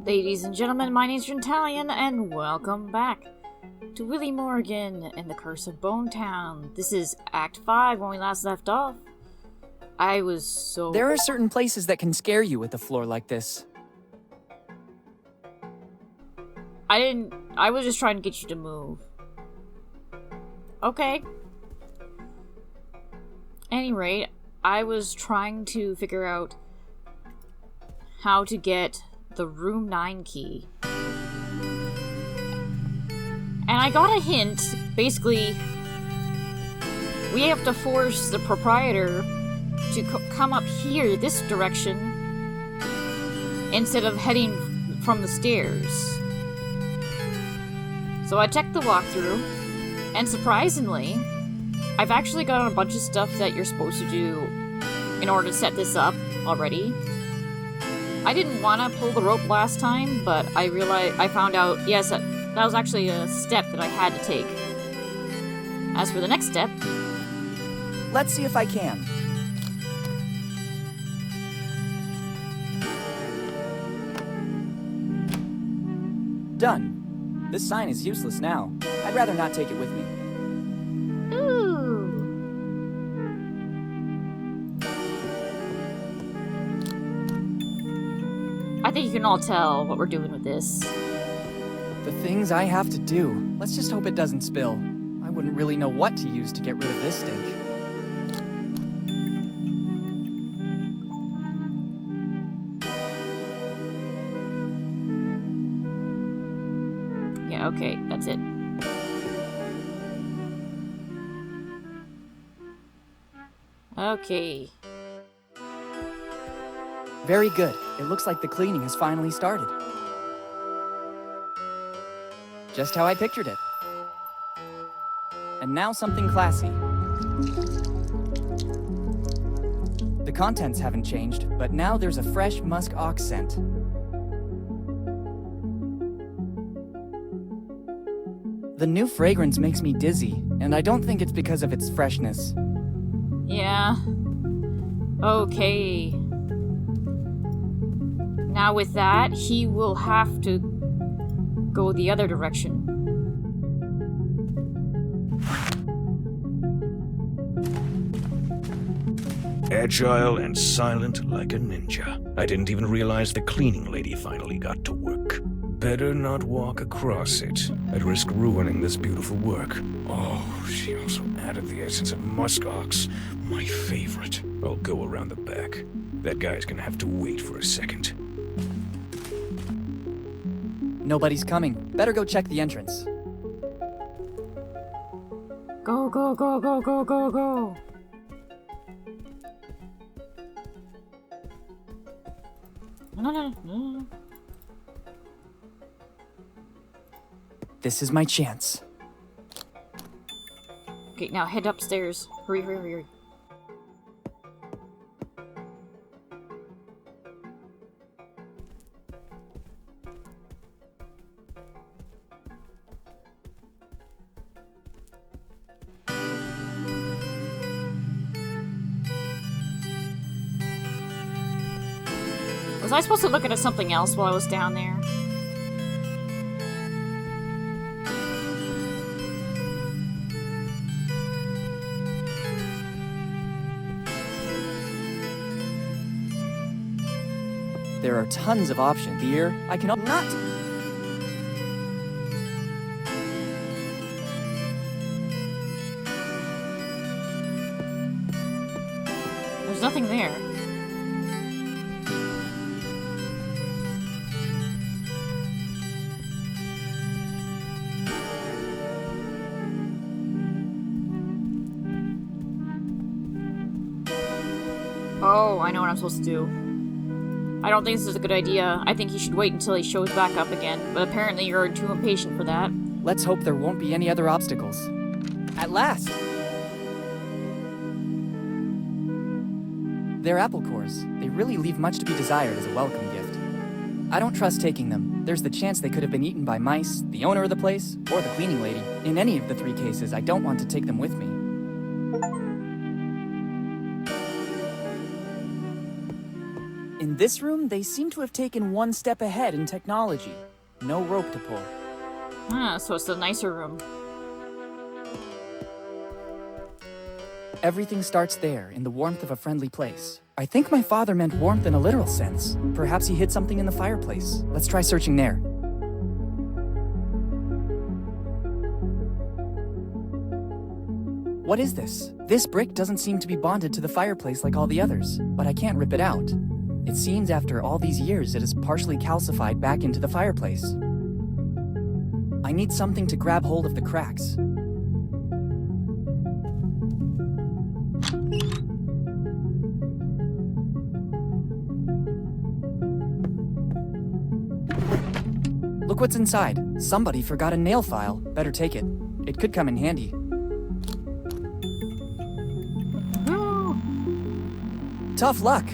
Ladies and gentlemen, my name's Italian, and welcome back to Willy Morgan and the Curse of Bone Town. This is Act 5 when we last left off. There are certain places that can scare you with a floor like this. I was just trying to get you to move. Okay. Any rate, I was trying to figure out how to get the room 9 key. And I got a hint. Basically, we have to force the proprietor to come up here, this direction, instead of heading from the stairs. So I checked the walkthrough, and surprisingly, I've actually got a bunch of stuff that you're supposed to do in order to set this up already. I didn't want to pull the rope last time, but I found out, yes, that was actually a step that I had to take. As for the next step... Let's see if I can. Done. This sign is useless now. I'd rather not take it with me. Ooh. I think you can all tell what we're doing with this. The things I have to do. Let's just hope it doesn't spill. I wouldn't really know what to use to get rid of this stink. Yeah, okay, that's it. Okay. Very good. It looks like the cleaning has finally started. Just how I pictured it. And now something classy. The contents haven't changed, but now there's a fresh musk ox scent. The new fragrance makes me dizzy, and I don't think it's because of its freshness. Yeah. Okay. Now with that, he will have to go the other direction. Agile and silent like a ninja. I didn't even realize the cleaning lady finally got to work. Better not walk across it. I'd risk ruining this beautiful work. Oh, she also added the essence of muskox. My favorite. I'll go around the back. That guy's gonna have to wait for a second. Nobody's coming. Better go check the entrance. Go, go, go, go, go, go, go. No. This is my chance. Okay, now head upstairs. Hurry, hurry, hurry. Was I supposed to look at something else while I was down there? There are tons of options here. I can not. There's nothing there. Oh, I know what I'm supposed to do. I don't think this is a good idea. I think he should wait until he shows back up again, but apparently you're too impatient for that. Let's hope there won't be any other obstacles. At last! They're apple cores. They really leave much to be desired as a welcome gift. I don't trust taking them. There's the chance they could have been eaten by mice, the owner of the place, or the cleaning lady. In any of the 3 cases, I don't want to take them with me. In this room, they seem to have taken one step ahead in technology. No rope to pull. Ah, so it's the nicer room. Everything starts there, in the warmth of a friendly place. I think my father meant warmth in a literal sense. Perhaps he hid something in the fireplace. Let's try searching there. What is this? This brick doesn't seem to be bonded to the fireplace like all the others, but I can't rip it out. It seems after all these years it is partially calcified back into the fireplace. I need something to grab hold of the cracks. Look what's inside. Somebody forgot a nail file. Better take it. It could come in handy. Tough luck.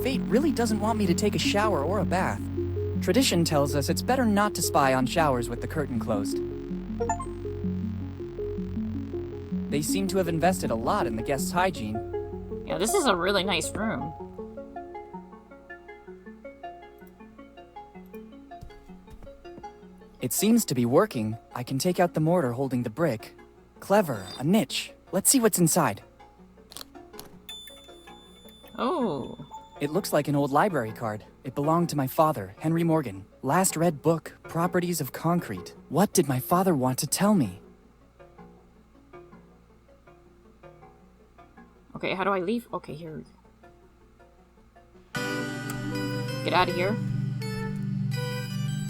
Fate really doesn't want me to take a shower or a bath. Tradition tells us it's better not to spy on showers with the curtain closed. They seem to have invested a lot in the guests' hygiene. Yeah, this is a really nice room. It seems to be working. I can take out the mortar holding the brick. Clever, a niche. Let's see what's inside. Oh. It looks like an old library card. It belonged to my father, Henry Morgan. Last read book, Properties of Concrete. What did my father want to tell me? Okay, how do I leave? Okay, here. Get out of here.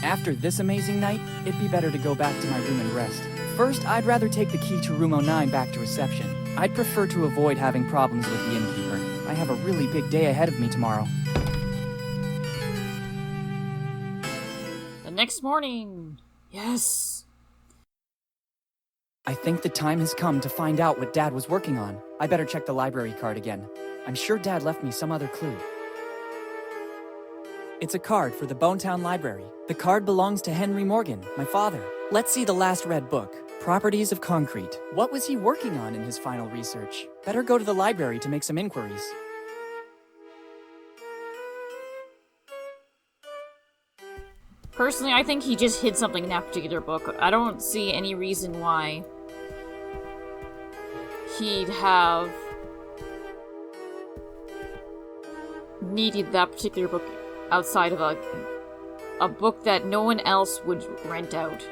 After this amazing night, it'd be better to go back to my room and rest. First, I'd rather take the key to room 09 back to reception. I'd prefer to avoid having problems with the innkeeper. I have a really big day ahead of me tomorrow. The next morning. Yes. I think the time has come to find out what Dad was working on. I better check the library card again. I'm sure Dad left me some other clue. It's a card for the Bonetown Library. The card belongs to Henry Morgan, my father. Let's see the last read book, Properties of Concrete. What was he working on in his final research? Better go to the library to make some inquiries. Personally, I think he just hid something in that particular book. I don't see any reason why he'd have needed that particular book outside of a book that no one else would rent out.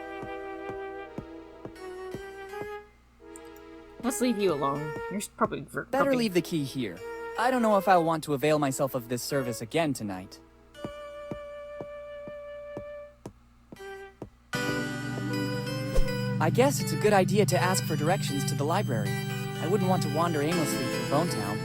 Let's leave you alone. You're probably... Better leave the key here. I don't know if I'll want to avail myself of this service again tonight. I guess it's a good idea to ask for directions to the library. I wouldn't want to wander aimlessly through Bonetown.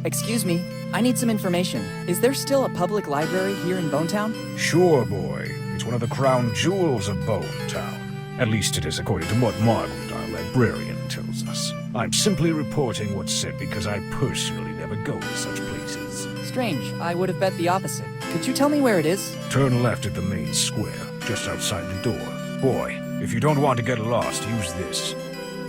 Excuse me, I need some information. Is there still a public library here in Bonetown? Sure, boy. It's one of the crown jewels of Bonetown. At least it is according to what Margaret, our librarian, tells us. I'm simply reporting what's said because I personally never go to such places. Strange, I would have bet the opposite. Could you tell me where it is? Turn left at the main square, just outside the door. Boy, if you don't want to get lost, use this.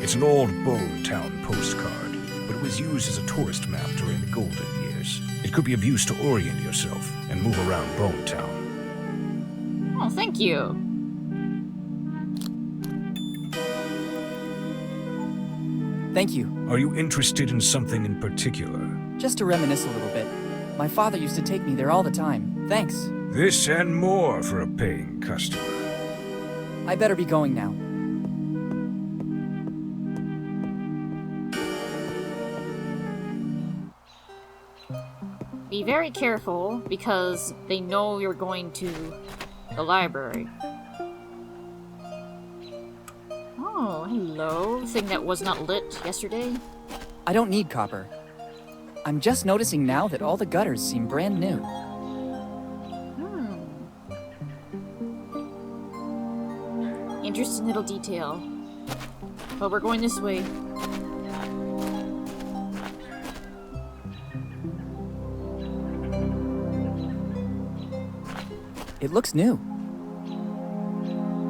It's an old Bonetown postcard, but it was used as a tourist map during the golden years. It could be of use to orient yourself and move around Bonetown. Oh, thank you. Thank you. Are you interested in something in particular? Just to reminisce a little bit. My father used to take me there all the time. Thanks. This and more for a paying customer. I better be going now. Be very careful, because they know you're going to the library. Oh, hello. Thing that was not lit yesterday. I don't need copper. I'm just noticing now that all the gutters seem brand new. Interesting little detail. But we're going this way. It looks new.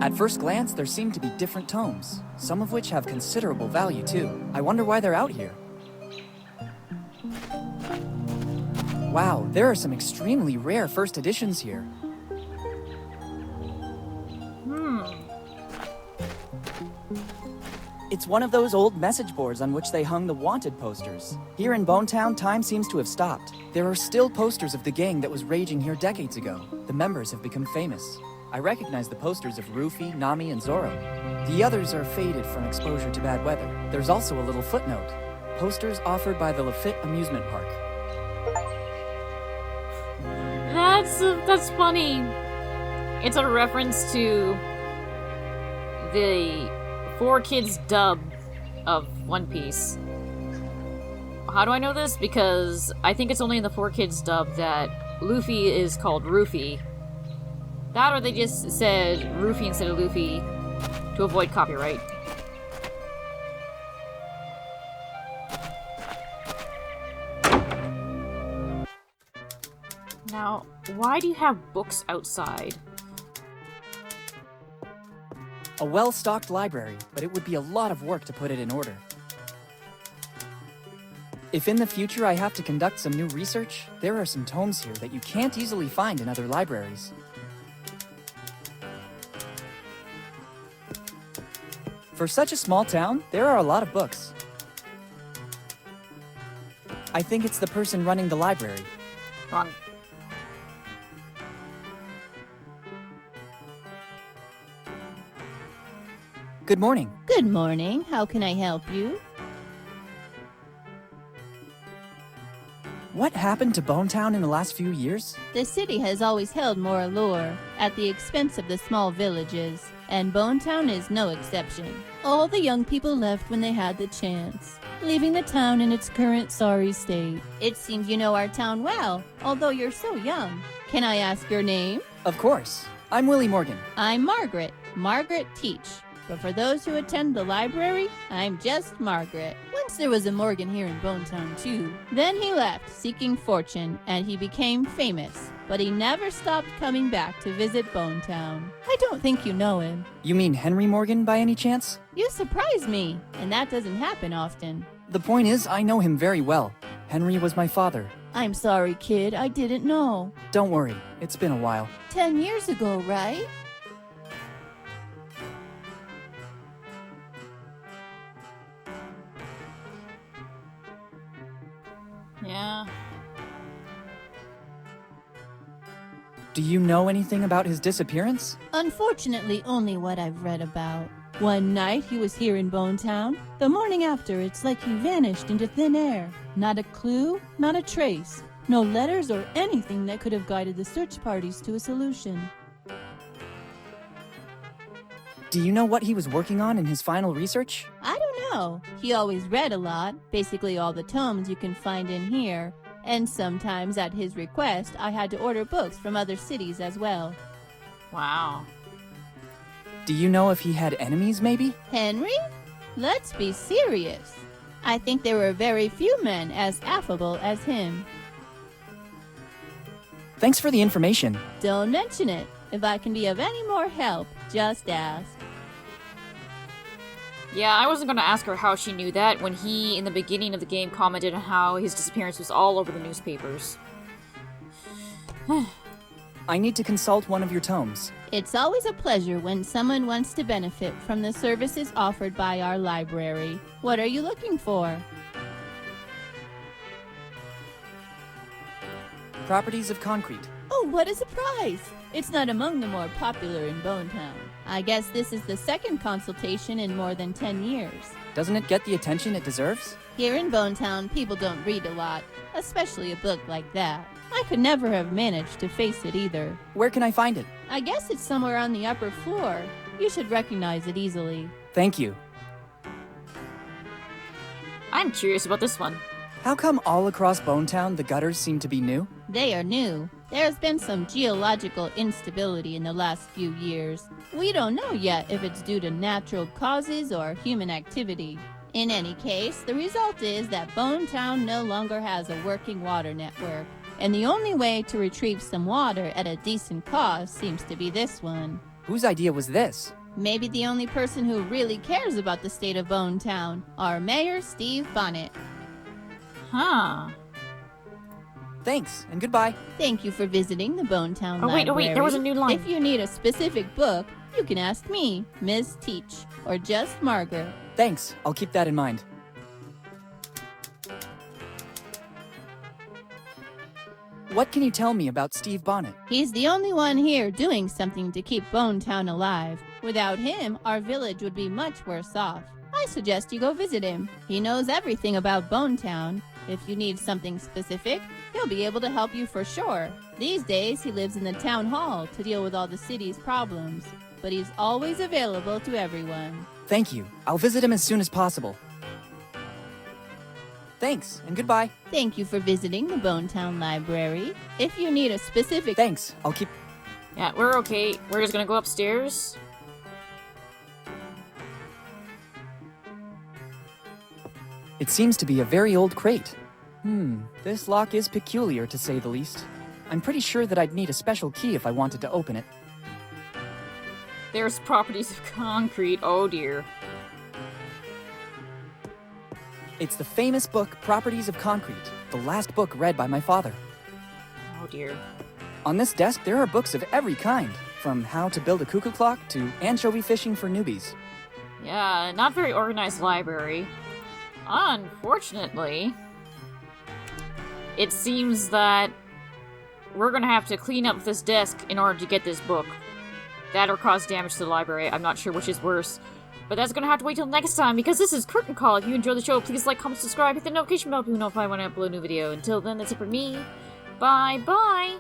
At first glance, there seem to be different tomes, some of which have considerable value too. I wonder why they're out here. Wow, there are some extremely rare first editions here. It's one of those old message boards on which they hung the wanted posters. Here in Bonetown, time seems to have stopped. There are still posters of the gang that was raging here decades ago. The members have become famous. I recognize the posters of Rufy, Nami, and Zoro. The others are faded from exposure to bad weather. There's also a little footnote. Posters offered by the Lafitte Amusement Park. That's funny. It's a reference to the 4Kids dub of One Piece. How do I know this? Because I think it's only in the 4Kids dub that Luffy is called Rufy. That or they just said Rufy instead of Luffy to avoid copyright. Now, why do you have books outside? A well-stocked library, but it would be a lot of work to put it in order. If in the future I have to conduct some new research, there are some tomes here that you can't easily find in other libraries. For such a small town, there are a lot of books. I think it's the person running the library. Wrong. Good morning. Good morning. How can I help you? What happened to Bonetown in the last few years? The city has always held more allure, at the expense of the small villages, and Bonetown is no exception. All the young people left when they had the chance, leaving the town in its current sorry state. It seems you know our town well, although you're so young. Can I ask your name? Of course. I'm Willy Morgan. I'm Margaret. Margaret Teach. But for those who attend the library, I'm just Margaret. Once there was a Morgan here in Bonetown too. Then he left, seeking fortune, and he became famous. But he never stopped coming back to visit Bonetown. I don't think you know him. You mean Henry Morgan by any chance? You surprise me, and that doesn't happen often. The point is, I know him very well. Henry was my father. I'm sorry, kid, I didn't know. Don't worry, it's been a while. 10 years ago, right? Yeah. Do you know anything about his disappearance? Unfortunately, only what I've read about. One night he was here in Bonetown. The morning after, it's like he vanished into thin air. Not a clue, not a trace. No letters or anything that could have guided the search parties to a solution. Do you know what he was working on in his final research? I don't know. He always read a lot, basically all the tomes you can find in here. And sometimes at his request, I had to order books from other cities as well. Wow. Do you know if he had enemies, maybe? Henry? Let's be serious. I think there were very few men as affable as him. Thanks for the information. Don't mention it. If I can be of any more help, just ask. Yeah, I wasn't gonna ask her how she knew that when he, in the beginning of the game, commented on how his disappearance was all over the newspapers. I need to consult one of your tomes. It's always a pleasure when someone wants to benefit from the services offered by our library. What are you looking for? Properties of concrete. Oh, what a surprise! It's not among the more popular in Bonetown. I guess this is the second consultation in more than 10 years. Doesn't it get the attention it deserves? Here in Bonetown, people don't read a lot, especially a book like that. I could never have managed to face it either. Where can I find it? I guess it's somewhere on the upper floor. You should recognize it easily. Thank you. I'm curious about this one. How come all across Bonetown the gutters seem to be new? They are new. There's been some geological instability in the last few years. We don't know yet if it's due to natural causes or human activity. In any case, the result is that Bonetown no longer has a working water network. And the only way to retrieve some water at a decent cost seems to be this one. Whose idea was this? Maybe the only person who really cares about the state of Bonetown, our mayor, Steve Bonnet. Huh. Thanks, and goodbye. Thank you for visiting the Bonetown Oh, wait, there was a new line. If you need a specific book, you can ask me, Miss Teach, or just Margaret. Thanks, I'll keep that in mind. What can you tell me about Steve Bonnet? He's the only one here doing something to keep Bonetown alive. Without him, our village would be much worse off. I suggest you go visit him. He knows everything about Bonetown. If you need something specific, he'll be able to help you for sure. These days, he lives in the town hall to deal with all the city's problems, but he's always available to everyone. Thank you. I'll visit him as soon as possible. Thanks, and goodbye. Thank you for visiting the Bonetown Library. If you need a specific... Thanks, I'll keep... Yeah, we're okay. We're just gonna go upstairs. It seems to be a very old crate. This lock is peculiar to say the least. I'm pretty sure that I'd need a special key if I wanted to open it. There's properties of concrete. Oh dear. It's the famous book, Properties of Concrete, the last book read by my father. Oh dear. On this desk, there are books of every kind, from how to build a cuckoo clock to anchovy fishing for newbies. Yeah, not very organized library. Unfortunately, it seems that we're gonna have to clean up this desk in order to get this book. That or cause damage to the library. I'm not sure which is worse. But that's gonna have to wait till next time, because this is Curtain Call. If you enjoy the show, please like, comment, subscribe, hit the notification bell to be notified when I upload a new video. Until then, that's it for me. Bye-bye!